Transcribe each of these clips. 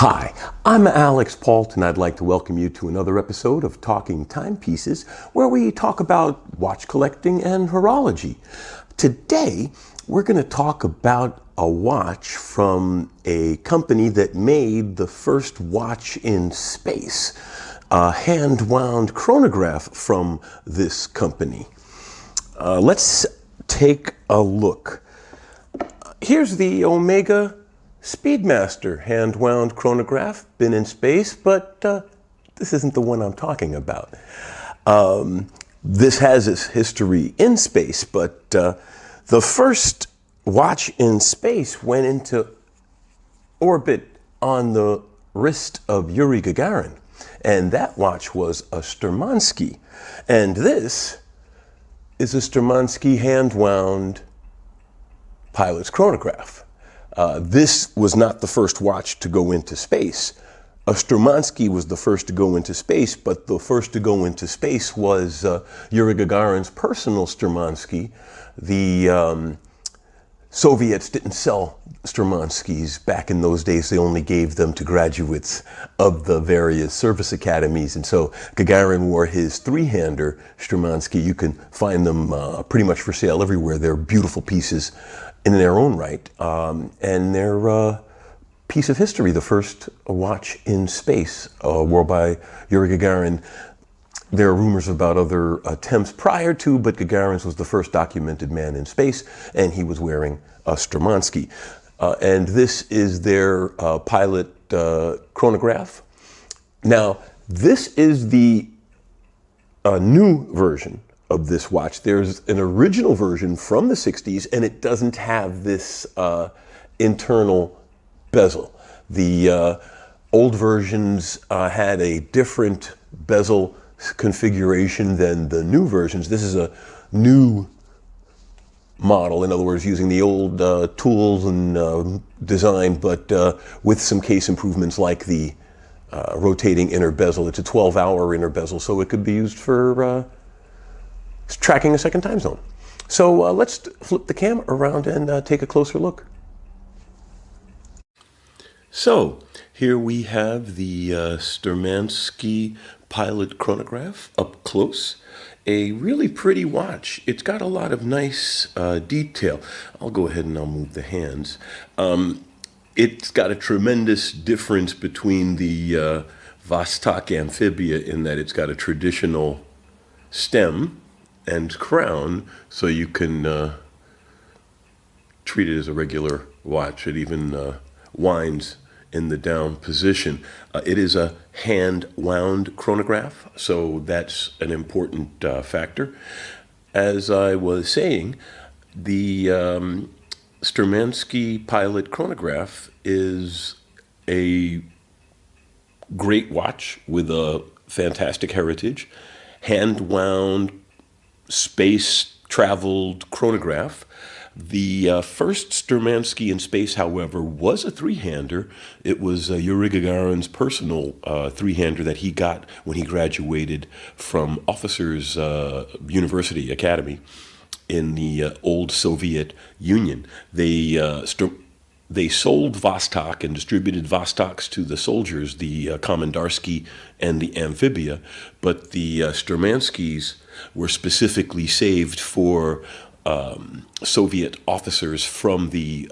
Hi, I'm Alex Pault, and I'd like to welcome you to another episode of Talking Timepieces, where we talk about watch collecting and horology. Today, we're going to talk about a watch from a company that made the first watch in space, a hand-wound chronograph from this company. Let's take a look. Here's the Omega Speedmaster hand-wound chronograph, been in space, but this isn't the one I'm talking about. This has its history in space, but the first watch in space went into orbit on the wrist of Yuri Gagarin, and that watch was a Sturmanskie. And this is a Sturmanskie hand-wound pilot's chronograph. This was not the first watch to go into space. A Sturmanskie was the first to go into space, but the first to go into space was Yuri Gagarin's personal Sturmanskie. The Soviets didn't sell Sturmanskies back in those days. They only gave them to graduates of the various service academies. And so Gagarin wore his three-hander Sturmanskie. You can find them pretty much for sale everywhere. They're beautiful pieces in their own right. And they're a piece of history, the first watch in space worn by Yuri Gagarin. There are rumors about other attempts prior to, but Gagarin's was the first documented man in space, and he was wearing a Sturmanskie. And this is their pilot chronograph. Now, this is the new version of this watch. There's an original version from the 60s, and it doesn't have this internal bezel. The old versions had a different bezel configuration than the new versions. This is a new model, in other words, using the old tools and design, but with some case improvements like the rotating inner bezel. It's a 12-hour inner bezel, so it could be used for tracking a second time zone. So let's flip the camera around and take a closer look. So here we have the Sturmanskie Pilot Chronograph up close. A really pretty watch. It's got a lot of nice detail. I'll go ahead and I'll move the hands. It's got a tremendous difference between the Vostok Amphibia in that it's got a traditional stem and crown, so you can treat it as a regular watch. It even winds in the down position. It is a hand-wound chronograph, so that's an important factor. As I was saying, the Sturmanskie Pilot Chronograph is a great watch with a fantastic heritage. Hand-wound, space-traveled chronograph. The first Sturmanskie in space, however, was a three-hander. It was Yuri Gagarin's personal three-hander that he got when he graduated from Officers University Academy in the old Soviet Union. They sold Vostok and distributed Vostoks to the soldiers, the Komandarsky and the Amphibia, but the Sturmanskies were specifically saved for Soviet officers from the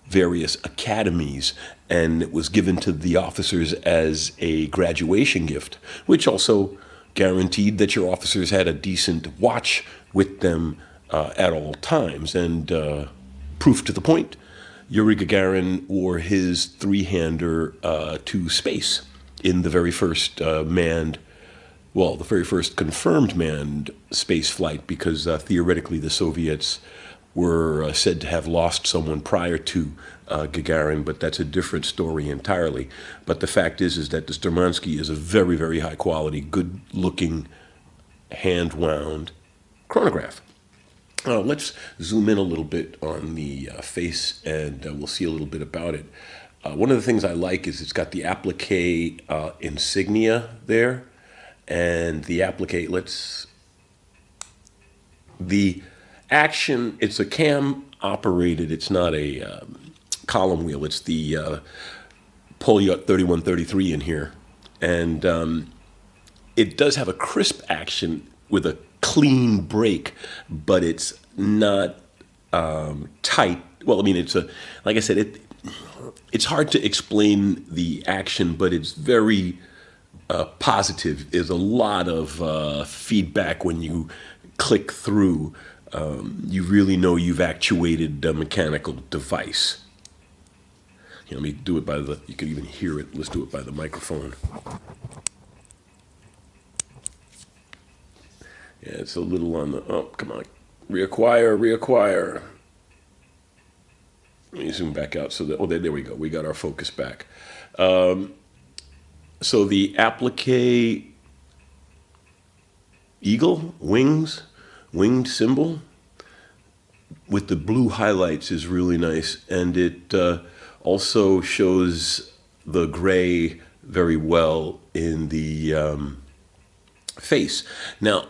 various academies, and it was given to the officers as a graduation gift, which also guaranteed that your officers had a decent watch with them at all times. And proof to the point, Yuri Gagarin wore his three-hander to space in the very first the very first confirmed manned space flight, because theoretically the Soviets were said to have lost someone prior to Gagarin, but that's a different story entirely. But the fact is that the Sturmanskie is a very, very high-quality, good-looking, hand-wound chronograph. Let's zoom in a little bit on the face, and we'll see a little bit about it. One of the things I like is it's got the applique insignia there. And the applique, the action, it's a cam operated, it's not a column wheel, it's the Polyart 3133 in here. And it does have a crisp action with a clean break, but it's not tight. Well, I mean, like I said, it's hard to explain the action, but it's very positive. There's a lot of feedback when you click through. You really know you've actuated a mechanical device. Here, let me do it you can even hear it. Let's do it by the microphone. Yeah, it's a little on the, oh, come on. Reacquire. Let me zoom back out so that, there we go. We got our focus back. So the applique eagle, winged symbol with the blue highlights is really nice. And it also shows the gray very well in the face. Now,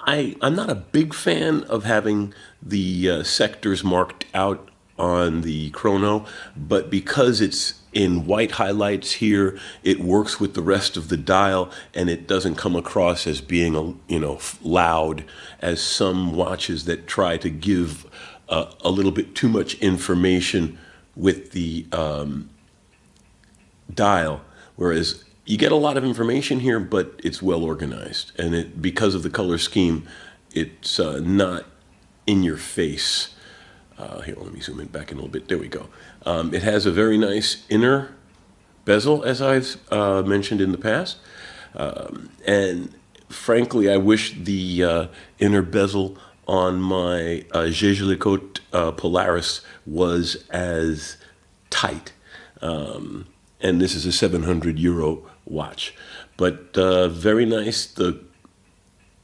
I'm not a big fan of having the sectors marked out on the chrono, but because it's in white highlights here, it works with the rest of the dial, and it doesn't come across as being, loud as some watches that try to give a little bit too much information with the dial, whereas you get a lot of information here, but it's well organized, and because of the color scheme, it's not in your face. Here, let me zoom in back in a little bit. There we go. It has a very nice inner bezel, as I've mentioned in the past, and frankly, I wish the inner bezel on my Jaeger-LeCoultre Polaris was as tight. And this is a 700 euro watch, but very nice. The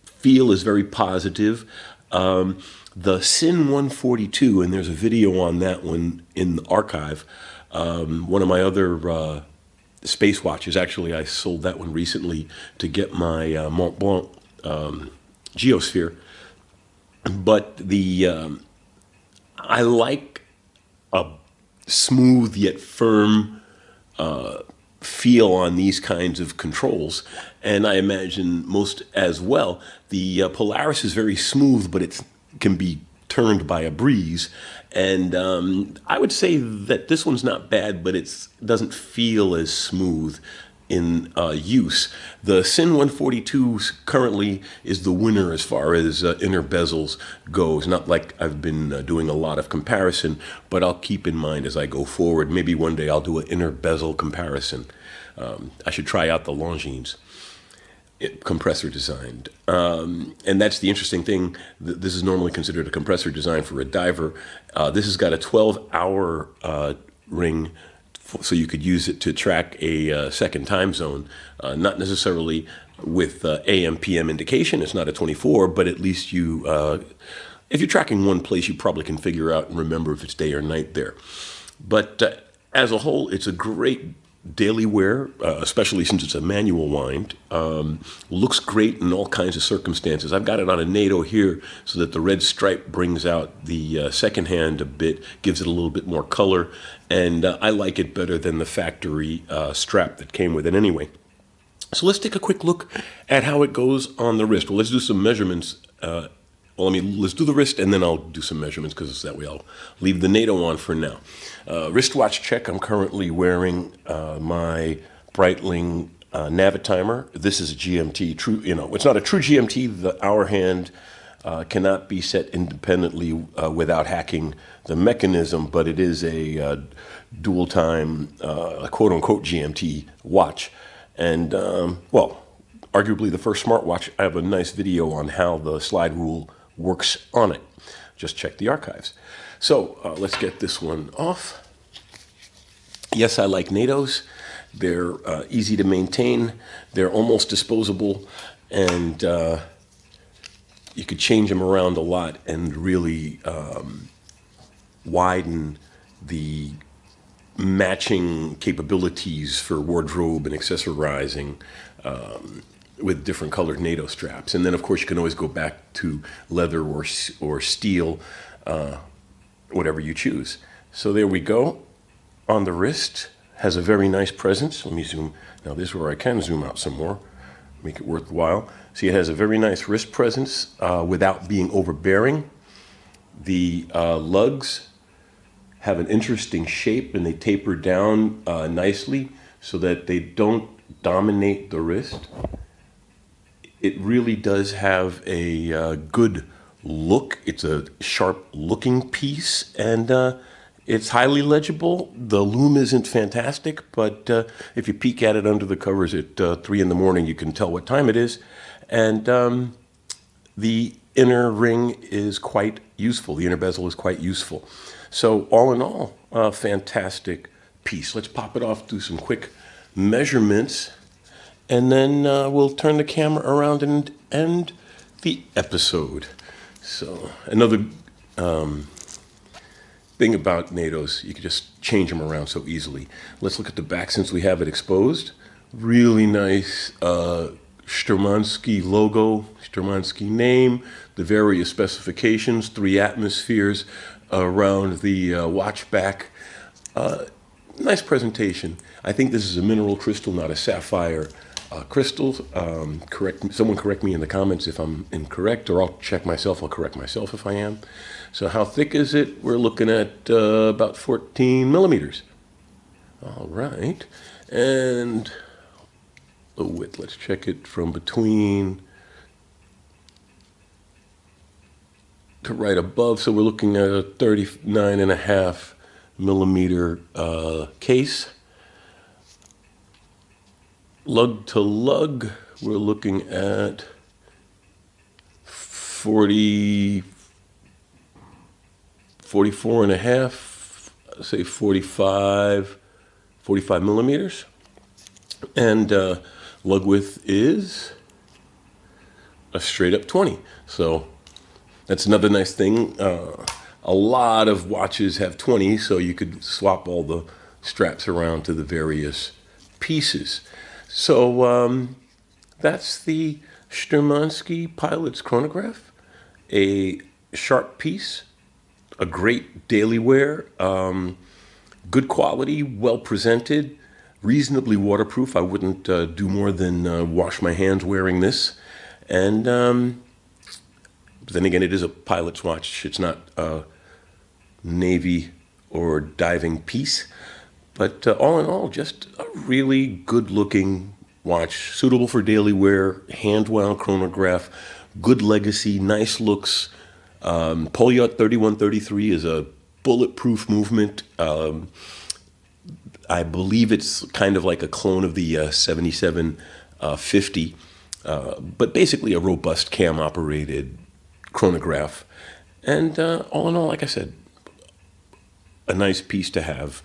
feel is very positive. The SIN 142, and there's a video on that one in the archive. One of my other space watches, actually, I sold that one recently to get my Mont Blanc Geosphere. But I like a smooth yet firm feel on these kinds of controls, and I imagine most as well. The Polaris is very smooth, but it can be turned by a breeze, and I would say that this one's not bad, but it doesn't feel as smooth in use. The SIN 142 currently is the winner as far as inner bezels goes. Not like I've been doing a lot of comparison, but I'll keep in mind as I go forward. Maybe one day I'll do an inner bezel comparison. I should try out the Longines compressor designed. And that's the interesting thing. This is normally considered a compressor design for a diver. This has got a 12-hour ring, so you could use it to track a second time zone, not necessarily with AM, PM indication. It's not a 24, but at least you, if you're tracking one place, you probably can figure out and remember if it's day or night there. But as a whole, it's a great daily wear, especially since it's a manual wind. Looks great in all kinds of circumstances. I've got it on a NATO here so that the red stripe brings out the second hand a bit, gives it a little bit more color, and I like it better than the factory strap that came with it anyway. So let's take a quick look at how it goes on the wrist. Well, let's do some measurements. Let's do the wrist, and then I'll do some measurements, because that way I'll leave the NATO on for now. Wristwatch check. I'm currently wearing my Breitling Navitimer. This is a GMT. True, it's not a true GMT. The hour hand cannot be set independently without hacking the mechanism, but it is a dual time, quote unquote GMT watch, and arguably the first smartwatch. I have a nice video on how the slide rule works on it. Just check the archives. So let's get this one off. Yes, I like NATOs. They're easy to maintain. They're almost disposable, and you could change them around a lot and really widen the matching capabilities for wardrobe and accessorizing with different colored NATO straps. And then, of course, you can always go back to leather or steel, whatever you choose. So there we go. On the wrist, has a very nice presence. Let me zoom. Now this is where I can zoom out some more, make it worthwhile. See, it has a very nice wrist presence without being overbearing. The lugs have an interesting shape and they taper down nicely so that they don't dominate the wrist. It really does have a good look. It's a sharp looking piece, and it's highly legible. The loom isn't fantastic, but if you peek at it under the covers at 3 in the morning, you can tell what time it is. And the inner ring is quite useful. The inner bezel is quite useful. So all in all, a fantastic piece. Let's pop it off, do some quick measurements, and then we'll turn the camera around and end the episode. So another thing about NATOs, you can just change them around so easily. Let's look at the back since we have it exposed. Really nice Sturmanskie logo, Sturmanskie name, the various specifications, 3 atmospheres around the watch back. Nice presentation. I think this is a mineral crystal, not a sapphire crystal. Someone correct me in the comments if I'm incorrect, or I'll check myself. I'll correct myself if I am. So how thick is it? We're looking at about 14 millimeters. All right. And the width, let's check it from between to right above. So we're looking at a 39.5 millimeter case. Lug to lug, we're looking at 44.5, say 45 millimeters. And lug width is a straight up 20. So that's another nice thing. A lot of watches have 20, so you could swap all the straps around to the various pieces. So that's the Sturmanskie Pilot Chronograph, a sharp piece, a great daily wear, good quality, well presented, reasonably waterproof. I wouldn't do more than wash my hands wearing this. And but then again, it is a pilot's watch. It's not a Navy or diving piece. But all in all, just a really good-looking watch, suitable for daily wear, hand-wound chronograph, good legacy, nice looks. Polyot 3133 is a bulletproof movement. I believe it's kind of like a clone of the 7750, but basically a robust cam-operated chronograph. And all in all, like I said, a nice piece to have.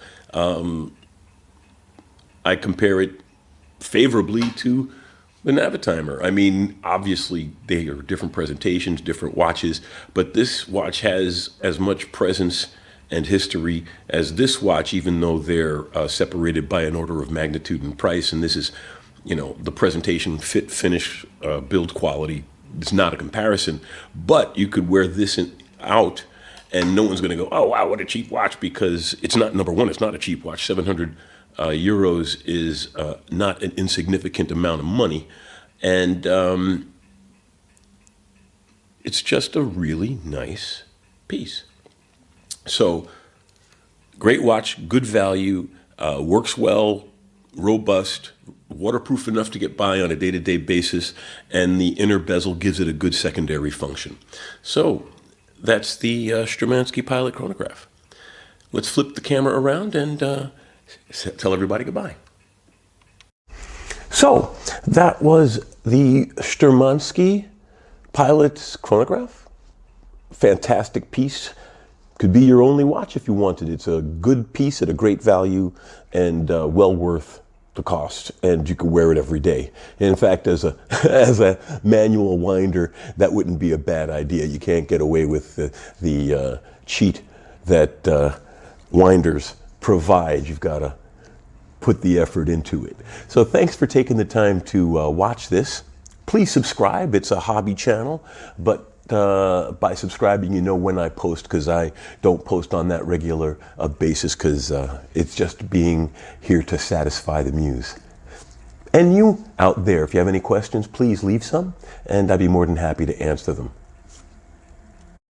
I compare it favorably to the Navitimer. I mean, obviously they are different presentations, different watches, but this watch has as much presence and history as this watch, even though they're separated by an order of magnitude in price. And this is, you know, the presentation, fit, finish, build quality. It's not a comparison, but you could wear this out and no one's going to go, oh, wow, what a cheap watch, because it's not, number one, it's not a cheap watch. 700 euros is not an insignificant amount of money. And it's just a really nice piece. So great watch, good value, works well, robust, waterproof enough to get by on a day-to-day basis, and the inner bezel gives it a good secondary function. So that's the Sturmanskie Pilot Chronograph. Let's flip the camera around and tell everybody goodbye. So that was the Sturmanskie Pilot Chronograph. Fantastic piece. Could be your only watch if you wanted. It's a good piece at a great value and well worth the cost, and you could wear it every day. In fact, as a manual winder, that wouldn't be a bad idea. You can't get away with the cheat that winders provide. You've got to put the effort into it. So thanks for taking the time to watch this. Please subscribe. It's a hobby channel, but by subscribing, you know when I post, because I don't post on that regular basis, because it's just being here to satisfy the muse. And you out there, if you have any questions, please leave some, and I'd be more than happy to answer them.